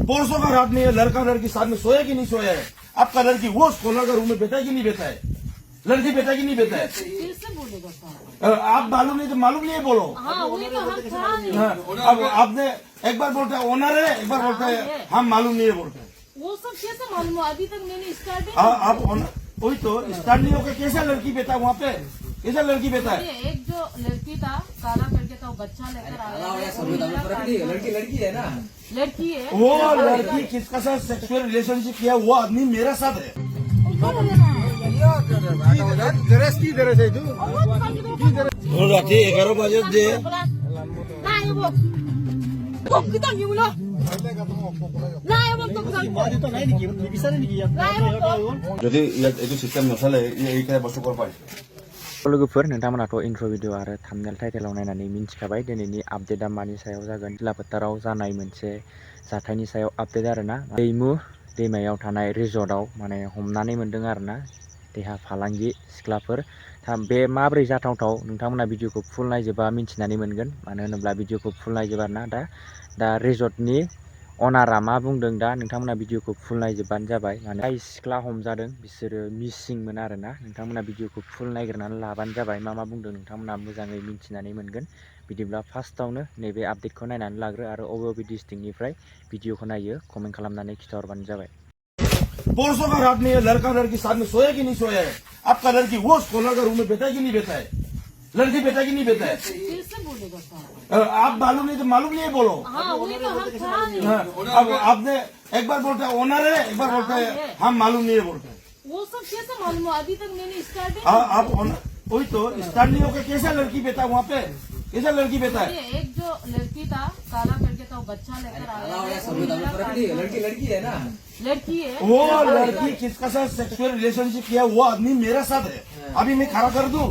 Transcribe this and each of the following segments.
पुरुषों का रात नहीं है, लड़का लड़की साथ में सोया कि नहीं सोया है? आपका लड़की वो सोलह का रूम में बैठा है कि नहीं बैठा है? लड़की बैठा कि नहीं बैठा है? कैसे बोलेगा साहब? आप मालूम नहीं तो मालूम नहीं है बोलो। हाँ वही तो हम था नहीं। हाँ, अब आपने एक बार बोलते हैं ओनर है, एक बार बोलते हैं हम मालूम नहीं है बोलते हैं। वो सब कैसे मालूम हुआ? अभी तक मैंने स्टार्ट आप वही तो स्टार्ट नहीं होकर कैसा लड़की बैठा वहाँ पे? कैसा लड़की बैठा है? एक जो लड़की था काला करके था, वो बच्चा लेकर आया। लड़की है ना, लड़की है वो लड़की किसका साथ सेक्सुअल रिलेशनशिप किया वो आदमी मेरा साथ है। रात 11 बजे जे যদি ইয়াত এইটো চিষ্টেম নচলে এইখানে বস্তু কৰিব পাৰিছে। लोगोफोर नोंथांमोनाथ' इन्ट्र' भिडिअ आरो थाम्बनेल टाइटेलाव नायनानै मिन्थिखाबाय दिनैनि आपडेटआ मानि सायाव जागोन। जिल्ला फोथाराव जानाय मोनसे जाथायनि सायाव आपडेट आरोना। दैमु दैमायाव थानाय रिजर्टआव माने हमनानै मोन्दों आरोना देहा फालांगि सिख्लाफोर। बे माब्रै जाथावथाव नोंथांमोना भिडिअखौ फुल नायजोबा मिन्थिनानै मोनगोन। मानो होनोब्ला भिडिअखौ फुल नायजोबा आरोना। दा रिजर्टनि अनारा मा बुंदों दा नोंथांमोना भिडिअखौ फुल नायजोबबानो जाबाय। माने जाय सिख्ला हमजादों बिसोरो मिसिंमोन आरोना। नोंथांमोना भिडिअखौ फुल नायग्रोनानै लाबानो जाबाय। मा बुंदों नोंथांमोना मोजाङै मिन्थिनानै मोनगोन। बिदिब्ला फार्स्टआवनो नैबे आपडेटखौ नायनानै लाग्रो आरो अबे डिस्ट्रिक्टनिफ्राय भिडिअखौ नायो कमेन्ट खालामनानै खिन्थाहरबानो जाबाय। पुरुषों का रात नहीं है, लड़का लड़की साथ में सोया कि नहीं सोया है? आपका लड़की वो सोलह का रूम में बैठा है कि नहीं बैठा है? लड़की बैठा कि नहीं बैठा है? कैसे बोलेगा साहब? आप मालूम नहीं तो मालूम नहीं है बोलो। हाँ वही तो हम था नहीं। अब आपने एक बार बोलते हैं ओनर है, एक बार बोलते हैं हम मालूम नहीं है बोलते हैं। वो सब कैसे मालूम हुआ? अभी तक मैंने स्टार्ट आप वही तो स्टार्ट नहीं होकर कैसा लड़की बैठा वहाँ पे? कैसा लड़की बैठा है? एक जो लड़की था काला करके था, वो बच्चा लेकर आया। लड़की है ना, लड़की है वो लड़की किसका साथ सेक्सुअल रिलेशनशिप किया वो आदमी मेरा साथ है। अभी मैं खड़ा कर दूं,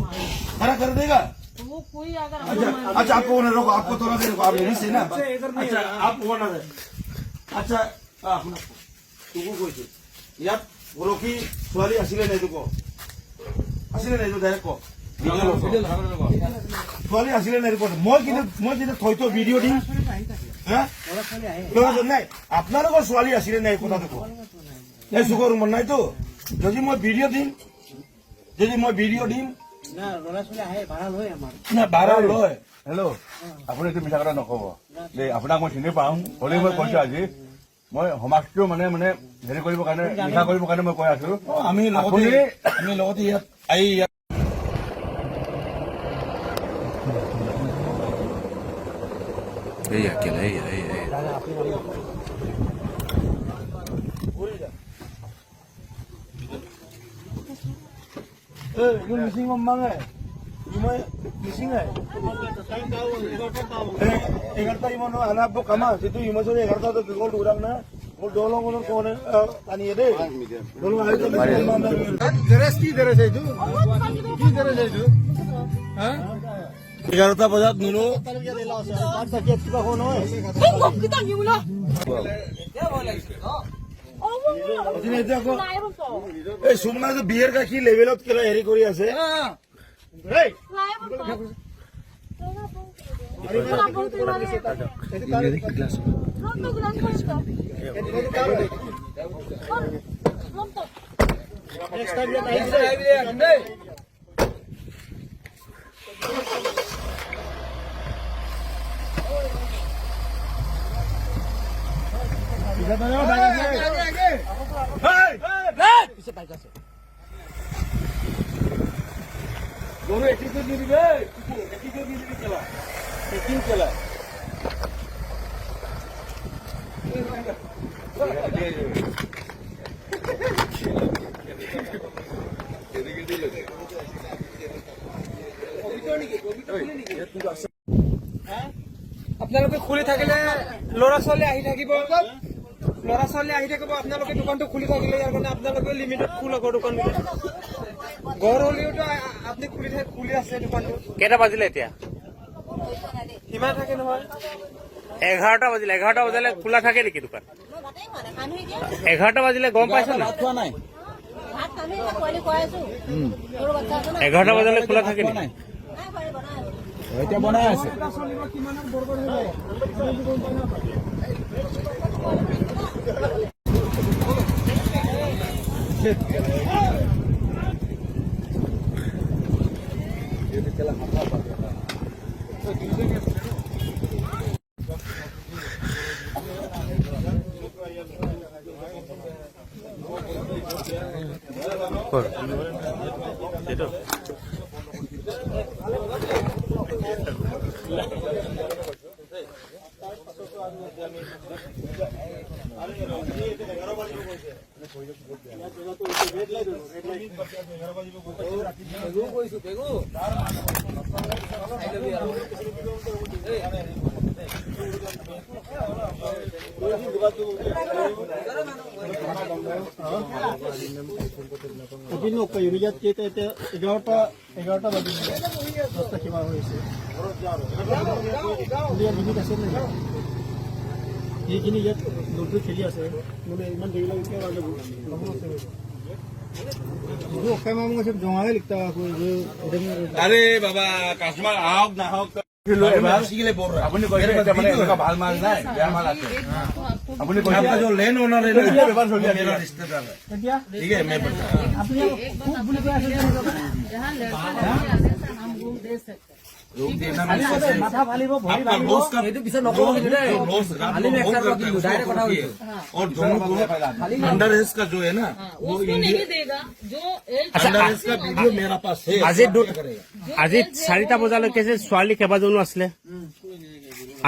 खड़ा कर देगा? तो वो कोई अगर अच्छा आपको ओनर रोको, आपको थोड़ा देर रुको, आप लेडीज है ना। अच्छा आप ओनर है। अच्छा तुको কৈছো ইয়াত পৰহি ছোৱালী আছিলে নাই? তোক আছিলে নাই? ডাইৰেক্ট ক ছোৱালী আছিলে নাই? মই কিন্তু থৈতো ভিডিঅ' দিম। নাই আপোনালোকৰ ছোৱালী আছিলে নাই কথাটো ক? এই চুকৰ ৰুমত নাইতো। যদি মই ভিডিঅ' দিম না ভাড়া লয়। হেল্ল' আপুনি এইটো মিছা কথা নক'ব দেই। আপোনাক মই চিনি পাওঁ হ'লেও মই কৈছো আজি মই সমাজটো মানে হেৰি কৰিবৰ কাৰণে মিছা কৰিবৰ কাৰণে মই কৈ আছো। আমি লগতে ইয়াত আহি মিচিং মাঙে মিচিং এগারটা ইমান আনাব কামা যেহেতু ইমাচলে এগারটা তো বিকল উড়াম না মোৰ দলং কোন টানিয়ে দেই দলং হ্যাঁ 11টা বজাত নিলো এই সোমনা যে বিয়ের কা কি লেভেলত কেলা হেৰি কৰি আছে। दोनों एक ही से गिरी गए, एक ही से गिरी चला, एक ही चला। আপোনালোকে খুলি থাকিলে ল'ৰা ছোৱালী আহি থাকিব, আপোনালোকে দোকানটো খুলি থাকিলে ইয়াৰ কাৰণে আপোনালোকে লিমিটত খোলক দোকান। ঘৰ হ'লেওতো আপুনি খুলি আছে দোকানটো। কেইটা বাজিলে এতিয়া? ইমান থাকে নহয় 11টা বাজিলে। 11টা বজালে খোলা থাকে নেকি দোকান? 11টা বাজিলে গম পাইছা না? 11টা বজালে খোলা থাকে নেকি? এতিয়া বনাই আছে। চলিব কিমানৰ বৰবৰ হ'ব। ইয়াত কেইটা এতিয়া 11টা বাজি দহটা কিবা হৈছে লিমিট আছে নে এইখিনি ইয়াত লুডু খেলি আছে মানে ইমান দেৰিলৈকে কিয় বাজে অক্ষয় মামু সব জমাই লিখতা আৰে বাবা কাস্টমাৰ আহক না হোক আপুনি কৈছে মানে এনেকুৱা ভাল মাল নাই বেয়া মাল আছে আপুনি কৈছে आपका जो लेन ओनर है ना ব্যৱহাৰ চলি আছে मेरा रिश्तेदार है এতিয়া ठीक है मैं बता আপুনি খুব বুলি কৈ আছে यहाँ लड़का लड़की आने से हम रूम दे सकते हैं। रोक देना मेरे से মাথা ফালিব ভৰি आपका লাগিব लॉस का लॉस और दोनों को अंडर एज का जो है ना वो उसको नहीं देगा जो एक अंडर एज का वीडियो मेरा पास है আজি 4টা বজালৈকে যে ছোৱালী কেইবাজনো আছিলে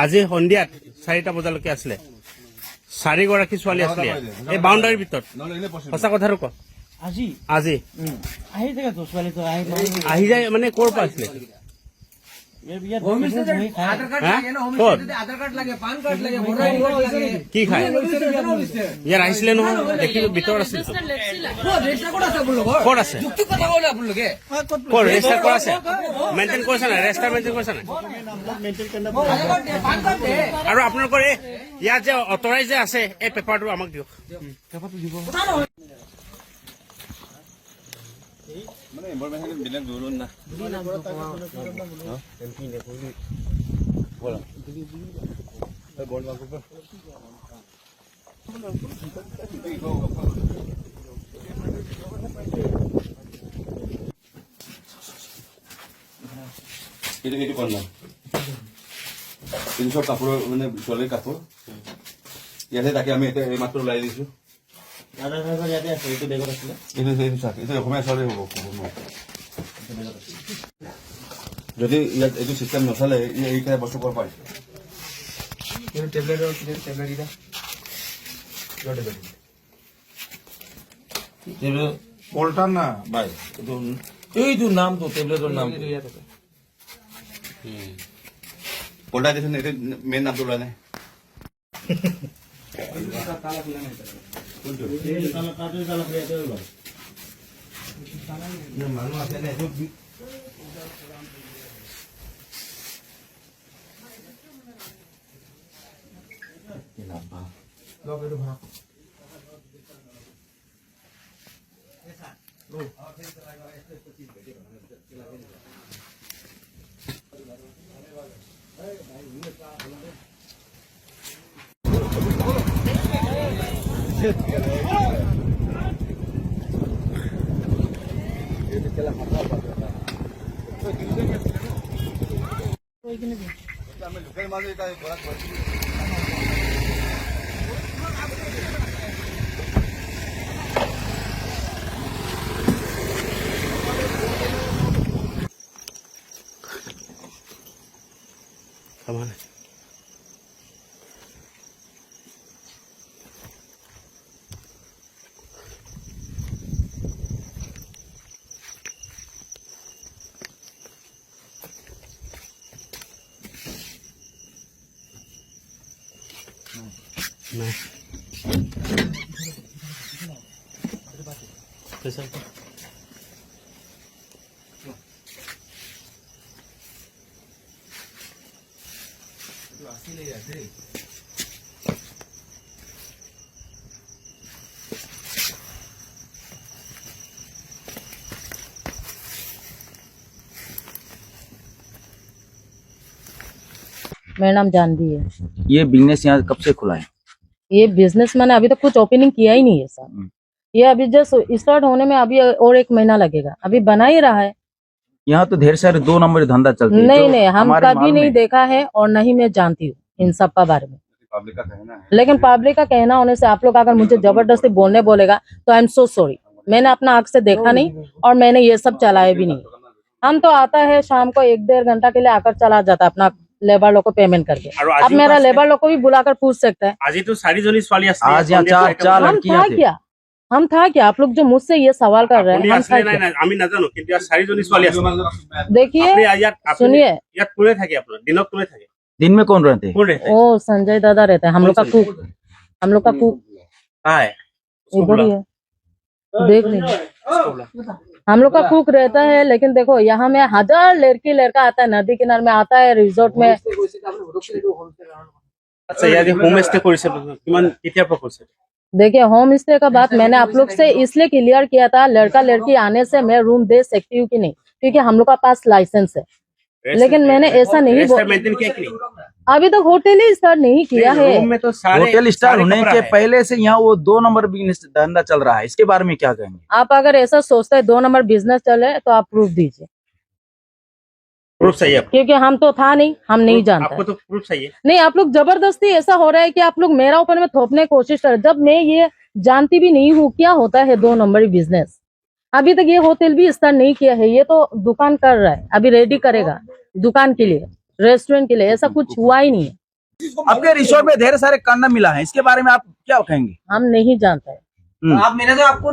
আজি সন্ধিয়াত 4টা বজালৈকে আছিলে 4গৰাকী ছোৱালী আছিলে এই বাউণ্ডাৰীৰ ভিতৰত নহ'লে এনে পচিবল সঁচা কথাটো ক আজি আজি আহি থাকে তো ছোৱালীটো আহি যায় মানে ক'ৰ পৰা আছিলে হা? ক'ত? কি খায় ইয়াত আহিছিলে নহয় দেখিলো ভিতৰত আছিল ক'ত আছে ক'ত ৰেজিষ্টাৰ কৰা আছে মেইনটেইন কৰিছে নাই ৰেজিষ্টাৰ মেইনটেইন কৰিছে নাই আৰু আপোনালোকৰ এই ইয়াত যে অথৰাইজ যে আছে এই পেপাৰটো আমাক দিয়ক মানে ইনফৰমেশ্যন বেলেগ দূৰণ না এইটো কল নাম এইটো চব কাপোৰৰ মানে ছোৱালীৰ কাপোৰ ইয়াতে তাকে আমি এতিয়া এই মাত্ৰ ওলাই দিছো এইটো চাক এইটো অসমীয়া ছোৱালী হ'ব যদি ইয়াত এইটো চিষ্টেম নচলে এইকেইটা বস্তু ক'ৰ পায় পল্টার না ভাই এই তো নাম তো টেবলেটের নাম পল্টাই দিছে এইটো মেইন নামটো ওলাই নাই মানুহ আছে নে Come on. No. Listen. मेरा नाम जानवी है। ये बिजनेस यहाँ कब से खुला है? ये बिजनेस मैंने अभी तक कुछ ओपनिंग किया ही नहीं है सर। ये अभी जस्ट स्टार्ट होने में अभी और 1 महीना लगेगा, अभी बना ही रहा है। यहाँ तो ढेर सारे 2 नंबर धंधा चलते हैं। नहीं जो नहीं, हम हमारे कभी मालूम नहीं है। देखा है और नहीं मैं जानती हूँ इन सब का बारे में। पब्लिक का कहना है। लेकिन पब्लिक का कहना होने से आप लोग अगर मुझे जबरदस्ती बोलने बोलेगा तो आई एम सो सॉरी। मैंने अपना आंख से देखा नहीं और मैंने ये सब चलाया भी नहीं। हम तो आता है शाम को 1-1.5 घंटा के लिए आकर चला जाता है अपना लेबर लोग को पेमेंट करके। और अब আজিও मेरा আছে? लेबर लोग को भी बुलाकर पूछ सकता है। আজি तो 4 ছোৱালী আছিলে आज यहाँ चार हम लड़कियां था थे। क्या? हम था क्या? आप लोग जो मुझसे ये सवाल कर रहे আপুনি हैं, हम আছিলে था নাই क्या? নাই আমি নাজানো কিন্তু ইয়াত 4 ছোৱালী আছিলে আপুনি देखिए ইয়াত আপুনি सुनिए, ইয়াত কোনে থাকে আপোনাৰ দিনত কোনে থাকে दिन में कौन रहते हैं? কোন रहते वो संजय दादा रहता है, हम लोग का कुक, हम लोग का कुक कहाँ है इधर ही है, देख लीजिए। हम लोग का कुक रहता है। लेकिन देखो यहाँ में 1000 लड़की लड़का आता है, नदी किनारे में आता है, रिजोर्ट में। আচ্ছা ইয়াত হোম ষ্টে কৰিছে কিমান কেতিয়াৰ পৰা কৰিছে देखिए होम स्टे का बात मैंने आप लोग से इसलिए क्लियर किया था, लड़का लड़की आने से मैं रूम दे सकती हूँ कि नहीं, क्योंकि हम लोग का पास लाइसेंस है। लेकिन मैंने ऐसा नहीं रेस्टर मेंटेन किया कि नहीं अभी तक होटल ही स्टार्ट नहीं किया है। रूम में तो सारे होटल स्टार सारे होने कपड़ा के है। पहले से यहाँ वो 2 नंबर बिजनेस धंधा चल रहा है, इसके बारे में क्या कहेंगे? आप अगर ऐसा सोचते हैं 2 नंबर बिजनेस चले तो आप प्रूफ दीजिए, प्रूफ चाहिए आपको क्योंकि हम तो था नहीं, हम नहीं जानते। आपको तो प्रूफ चाहिए नहीं, आप लोग जबरदस्ती ऐसा हो रहा है कि आप लोग मेरा ऊपर में थोपने की कोशिश कर, जब मैं ये जानती भी नहीं हूँ क्या होता है 2 नंबरी बिजनेस। अभी तक ये होटल भी स्टार्ट नहीं किया है, ये तो दुकान कर रहा है, अभी रेडी करेगा दुकान के लिए, रेस्टोरेंट के लिए, ऐसा कुछ हुआ ही नहीं है। आपके रिसोर्ट में ढेर सारे कंडम मिला है, इसके बारे में आप क्या कहेंगे? हम नहीं जानते हैं। आप मैंने तो आपको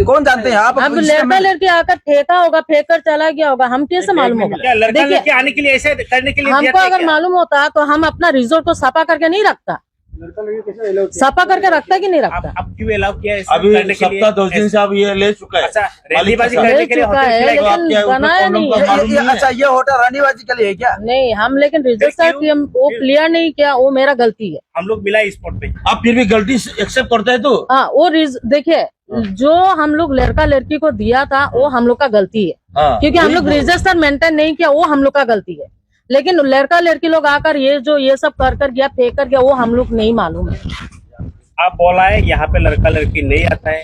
कौन जानते हैं आप? अब इसके लड़का में- लड़की आकर फेंका होगा, फेंक कर चला गया होगा, हम कैसे मालूम होगा? क्या लड़का देखिए, लड़के आने के लिए ऐसे करने के लिए दिया हमको था अगर क्या? मालूम होता तो हम अपना रिजोर्ट को सफा करके नहीं रखता, सफा करके रखता कि नहीं रखता? आप क्यों अलाउ किया ऐसा अभी करने के लिए? सप्ताह 10 दिन से आप ये ले चुका है। अच्छा रेलीबाजी करने ले के लिए चुका होटल है, खिलाएगा। आप क्या लेकिन उसमें बनाया कॉन्डम नहीं का है। मालूम नहीं है? अच्छा ये होटल रानीबाजी के लिए है क्या? नहीं, हम लेकिन रजिस्टर क्यों? वो क्लियर नहीं किया, वो मेरा गलती है। हम लोग मिला इस स्पॉट पे आप फिर भी गलती एक्सेप्ट करते हैं तो हाँ, वो देखिए जो हम लोग लड़का लड़की को दिया था वो हम लोग का गलती है, हाँ, क्योंकि हम वही लोग बोल- रजिस्टर मेंटेन नहीं किया, वो हम लोग का गलती है। लेकिन लड़का लड़की लोग आकर ये सब कर गया, फेंक कर गया, वो हम लोग नहीं मालूम है। आप बोला है यहाँ पे लड़का लड़की नहीं आता है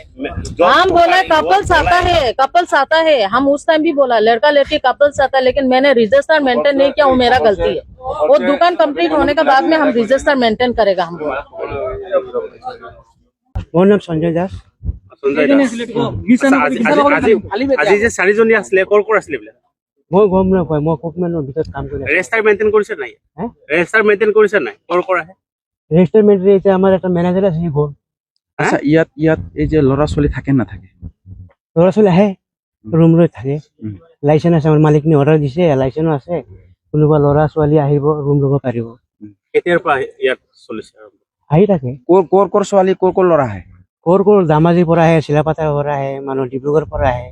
हम बोला कपल्स आता है, कपल्स आता है, हम उस टाइम भी बोला लड़का लड़की कपल्स आता है, लेकिन मैंने रजिस्टर मेंटेन नहीं किया, वो मेरा गलती है। वो दुकान कंप्लीट होने के बाद में हम रजिस्टर मेंटेन करेगा, हम बोला। মোৰ নাম সঞ্জয় দাস। আজি যে 4জনী আছিলে কৰ কৰ আছিলে বোলে মই গম নাপাওঁ, মই কুকমেনৰ ভিতৰত কাম কৰি আছোঁ। ৰেজিষ্টাৰ মেইনটেইন কৰিছে নাই ৰেজিষ্টাৰ মেইনটেইন কৰিছে নাই কৰ কৰ আহে ৰেজিষ্টাৰমেণ্ট এতিয়া আমাৰ এটা মেনেজাৰ আছে, সি গ'ল। আচ্ছা ইয়াত এই যে ল'ৰা ছোৱালী থাকে নাথাকে? ল'ৰা ছোৱালী আহে, ৰুম লৈ থাকে, লাইচেঞ্চ আছে, আমাৰ মালিকনি অৰ্ডাৰ দিছে, লাইচেঞ্চো আছে, কোনোবা ল'ৰা ছোৱালী আহিব ৰুম ল'ব পাৰিব, কেতিয়াৰ পৰা ইয়াত চলিছে আহি থাকে। কৰ ছোৱালী কৰ ল'ৰা আহে? ক'ৰ ধেমাজিৰ পৰা আহে, চিলাপাথাৰ পৰা আহে, মানুহ ডিব্ৰুগড়ৰ পৰা আহে।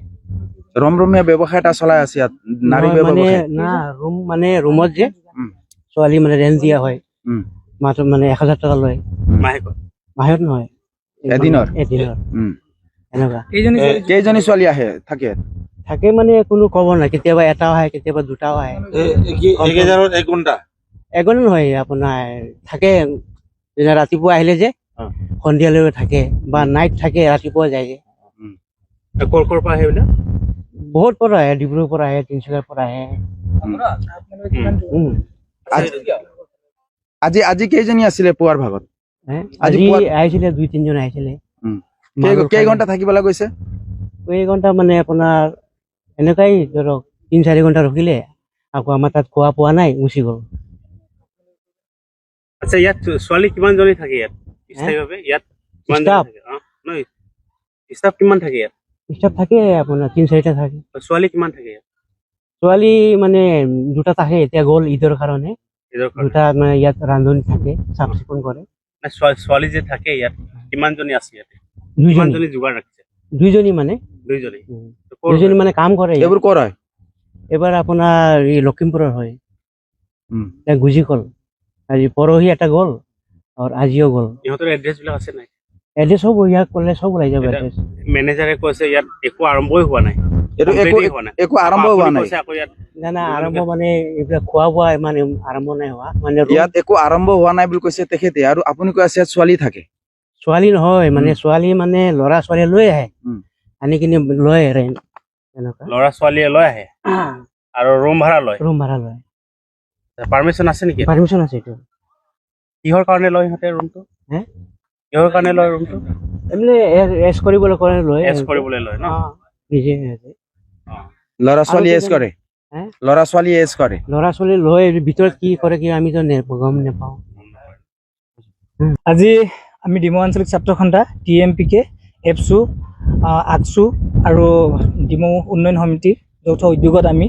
ৰমৰমীয়া ব্যৱসায় এটা চলাই আছে ইয়াত, নাৰী নহয়, মানে ব্যৱসায়। না ৰুম মানে ৰুমত যে উম। ছোৱালী মানে ৰেণ্ট দিয়া হয়, উম। মাত্ৰ মানে 1000 টকা লয়, মাহেকত মাহত নহয়, এদিনৰ? এদিনৰ উম। এনেকুৱা কেইজনী ছোৱালী আহে থাকে? থাকে মানে কোনো ক'ব নাই, কেতিয়াবা এটাও আহে, কেতিয়াবা দুটাও আহে, 1000 ঘন্টা এগনো নহয়। আপোনাৰ থাকে যেনে ৰাতিপুৱা আহিলে যে সন্ধিয়ালৈকে থাকে, বা নাইট থাকে, ৰাতিপুৱা যায়গে। কৰ কৰ পৰা আহে বোলে বহুত পৰা আহে, ডিব্ৰুগড়ৰ পৰা আহে, তিনিচুকীয়াৰ পৰা আহে। আজি কেইজনী আছিলে পুৱাৰ ভাগত? আজি আজি পুৱা- আহিছিলে 2-3জন আহিছিলে। কেই ঘণ্টা থাকিবলৈ গৈছে? এই ঘণ্টা মানে আপোনাৰ এনেকুৱাই ধৰক 3-4 ঘণ্টা ৰখিলে, আকৌ আমাৰ তাত খোৱা পোৱা নাই, গুচি গ'ল। আচ্ছা ইয়াত ছোৱালী কিমানজনী থাকে ইয়াত স্থায়ীভাৱে ইয়াত কিমানজনী Staff? থাকে নহয় ষ্টাফ কিমান থাকে ইয়াত ষ্টাফ থাকে আপোনাৰ 3-4টা থাকে। ছোৱালী কিমান থাকে ইয়াত ছোৱালী মানে 2টা থাকে, এতিয়া গ'ল ঈদৰ কাৰণে। নিজৰ ঘৰত? 2টা মানে ইয়াত ৰান্ধনি থাকে, চাফ চিকুণ কৰে। না, ছোৱালী যে থাকে ইয়াত কিমানজনী আছে ইয়াতে 2জনী, কিমানজনী যোগাৰ ৰাখিছে 2জনী মানে 2জনী 2জনী মানে কাম কৰে। এইবোৰ ক'ৰ হয়? এবাৰ আপোনাৰ এই লখিমপুৰৰ হয়, উম। এতিয়া গুচি গ'ল। আজি পৰহি এটা গ'ল আৰু আজিও গ'ল। ইহঁতৰ এড্ৰেছ বিলাক আছে নাই এড্ৰেছ হ'ব, ইয়াক ক'লে চব ওলাই যাব এটা- এড্ৰেছ। মেনেজাৰে কৈছে ইয়াত একো আৰম্ভই হোৱা নাই এইটো Complete হোৱা নাই। একো আৰম্ভ আপুনি হোৱা নাই। কৈছে আকৌ ইয়াত না আৰম্ভ মানে এইবিলাক খোৱা বোৱা ইমান আৰম্ভ নাই হোৱা, মানে ইয়াত একো আৰম্ভ হোৱা নাই বুলি কৈছে তেখেতে, আৰু আপুনি কৈ আছে ইয়াত ছোৱালী থাকে। ছোৱালী নহয়, মানে ছোৱালী মানে ল'ৰা ছোৱালী লৈ আহে, উম। আনি কিনি লৈ আহে এনেকুৱা ল'ৰা ছোৱালীয়ে লৈ আহে আৰু ৰুম ভাড়া লয় ৰুম ভাড়া লয়। পাৰ্মিশ্যন আছে নেকি পাৰ্মিশ্যন আছে এইটো। কিহৰ কাৰণে লয় সিহঁতে ৰুমটো হে? কিহৰ কাৰণে লয় ৰুমটো এমনি এছ কৰিবলৈ কৰে লয় এছ কৰিবলৈ লয় ন নিজে ল'ৰা ছোৱালী আৰু এজ কৰে হে? ল'ৰা ছোৱালী এজ কৰে ল'ৰা ছোৱালী লয় ভিতৰত কি কৰে কি আমিতো গম নাপাওঁ আজি আমি ডিমৌ আঞ্চলিক ছাত্ৰ সন্থা TMPK এপছু আকছু আৰু ডিমৌ উন্নয়ন সমিতিৰ যৌথ উদ্যোগত আমি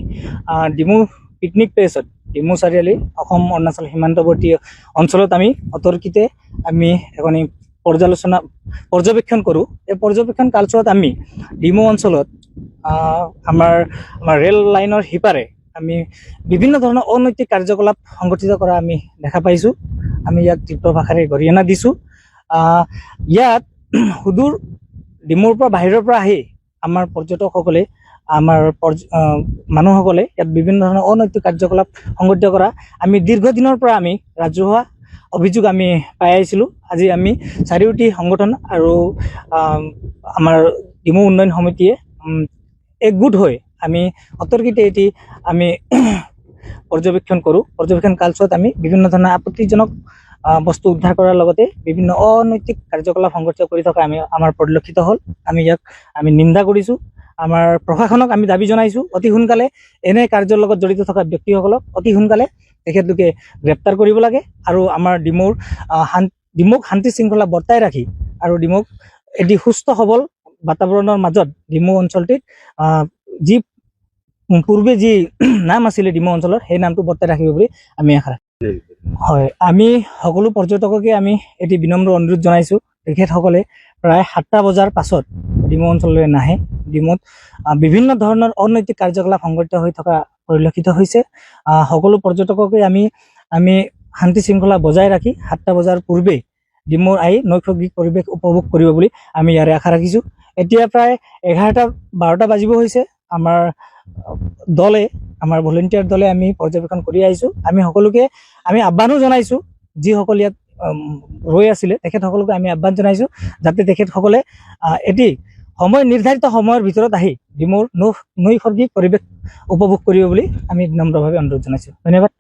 ডিমৌ পিকনিক প্লেচত ডিমৌ চাৰিআলি অসম অৰুণাচল সীমান্তৱৰ্তী অঞ্চলত আমি অতৰ্কিতে আমি এখনি পৰ্যবেক্ষণ কৰোঁ এই পৰ্যবেক্ষণ কালচোৱাত আমি ডিমৌ অঞ্চলত আমাৰ ৰেল লাইনৰ সিপাৰে আমি বিভিন্ন ধৰণৰ অনৈতিক কাৰ্যকলাপ সংগঠিত কৰা আমি দেখা পাইছোঁ আমি ইয়াক তীব্ৰ ভাষাৰে গৰিহণা দিছোঁ ইয়াত সুদূৰ ডিমৌৰ পৰা বাহিৰৰ পৰা আহি আমাৰ পৰ্যটকসকলে আমাৰ মানুহসকলে ইয়াত বিভিন্ন ধৰণৰ অনৈতিক কাৰ্যকলাপ সংগঠিত কৰা আমি দীৰ্ঘদিনৰ পৰা আমি ৰাজহুৱা অভিযোগ আমি পাই আহিছিলোঁ আজি আমি চাৰিওটি সংগঠন আৰু আমাৰ ডিমৌ উন্নয়ন সমিতিয়ে একগোট হৈ আমি অতৰ্কিতে এটি আমি পৰ্যবেক্ষণ কৰোঁ পৰ্যবেক্ষণ কালচোৱাত আমি বিভিন্ন ধৰণৰ আপত্তিজনক বস্তু উদ্ধাৰ কৰাৰ লগতে বিভিন্ন অনৈতিক কাৰ্যকলাপ সংগঠিত কৰি থকা আমাৰ পৰিলক্ষিত হ'ল আমি ইয়াক আমি নিন্দা কৰিছোঁ আমাৰ প্ৰশাসনক আমি দাবী জনাইছোঁ অতি সোনকালে এনে কাৰ্যৰ লগত জড়িত থকা ব্যক্তিসকলক অতি সোনকালে তেখেতলোকে গ্ৰেপ্তাৰ কৰিব লাগে আৰু আমাৰ ডিমৌক শান্তি শৃংখলা বৰ্তাই ৰাখি আৰু ডিমৌক এটি সুস্থ সবল বাতাবৰণৰ মাজত ডিমৌ অঞ্চলটিত যি পূৰ্বে যি নাম আছিলে ডিমৌ অঞ্চলৰ সেই নামটো বৰ্তাই ৰাখিব বুলি আমি আশা ৰাখিছোঁ হয় আমি সকলো পৰ্যটককে আমি এটি বিনম্ৰ অনুৰোধ জনাইছোঁ তেখেতসকলে প্ৰায় 7টা বজাৰ পাছত ডিমৌ অঞ্চললৈ নাহে ডিমৌত বিভিন্ন ধৰণৰ অনৈতিক কাৰ্যকলাপ সংগঠিত হৈ থকা পৰিলক্ষিত হৈছে সকলো পৰ্যটককে আমি শান্তি শৃংখলা বজাই ৰাখি 7টা বজাৰ পূৰ্বে ডিমৌৰ আহি নৈসৰ্গিক পৰিৱেশ উপভোগ কৰিব বুলি আমি ইয়াৰে আশা ৰাখিছোঁ এতিয়া প্ৰায় 11-12টা বাজিব হৈছে আমাৰ দলে আমাৰ ভলেণ্টিয়াৰ দলে আমি পৰ্যবেক্ষণ কৰি আহিছোঁ আমি সকলোকে আমি আহ্বানো জনাইছোঁ যিসকল ইয়াত ৰৈ আছিলে তেখেতসকলকে আমি আহ্বান জনাইছোঁ যাতে তেখেতসকলে এটি নিৰ্ধাৰিত সময়ৰ ভিতৰত আহি ডিমৌৰ নৈসৰ্গিক পৰিৱেশ উপভোগ কৰিব বুলি আমি নম্ৰভাৱে অনুৰোধ জনাইছোঁ ধন্যবাদ